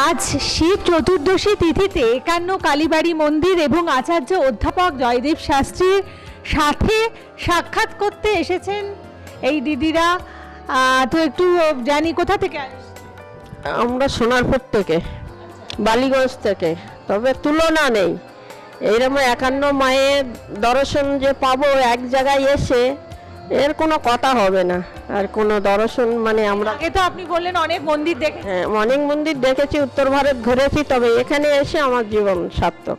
আজ শিব চতুর্দশী তিথিতে একান্ন কালীবাড়ি মন্দির এবং আচার্য অধ্যাপক জয়দেব শাস্ত্রীর সাথে সাক্ষাৎ করতে এসেছেন এই দিদিরা। তো একটু জানি কোথা থেকে? আমরা সোনারপুর থেকে, বালিগঞ্জ থেকে। তবে তুলনা নেই, এইরকম 51 মায়ের দর্শন যে পাবো এক জায়গায় এসে, এর কোনো কথা হবে না। আর কোনো দর্শন মানে আমরা আগে তো আপনি বললেন অনেক মন্দির দেখে। হ্যাঁ, অনেক মন্দির দেখেছি, উত্তর ভারত ঘুরেছি, তবে এখানে এসে আমার জীবন সার্থক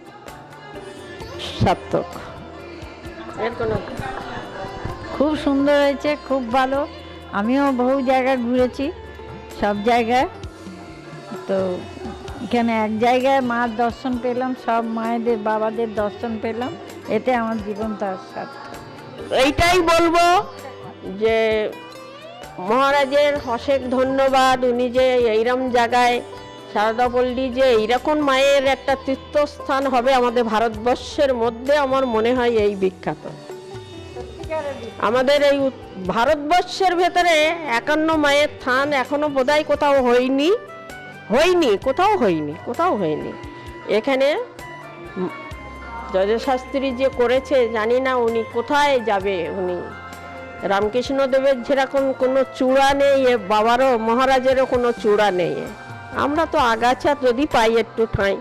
সার্থক। এর কোনো খুব সুন্দর হয়েছে, খুব ভালো। আমিও বহু জায়গায় ঘুরেছি, সব জায়গায়। তো এখানে এক জায়গায় মার দর্শন পেলাম, সব মায়েদের বাবাদের দর্শন পেলাম, এতে আমার জীবন তার সাথে। এইটাই বলবো যে মহারাজের অশেষ ধন্যবাদ। উনি যে এইরকম জায়গায় সারদাপল্লী যে এইরকম মায়ের একটা তীর্থস্থান হবে আমাদের ভারতবর্ষের মধ্যে, আমার মনে হয় এই বিখ্যাত। আমাদের এই ভারতবর্ষের ভেতরে 51 মায়ের স্থান এখনো বোধহয় কোথাও হয়নি, কোথাও হয়নি। এখানে জয়দেব শাস্ত্রী যে করেছে জানি না উনি কোথায় যাবে। উনি রামকৃষ্ণ দেবের যেরকম কোনো চূড়া নেই, বাবারও মহারাজেরও কোনো চূড়া নেই। আমরা তো আগাছা যদি পাই একটু ঠাঁই,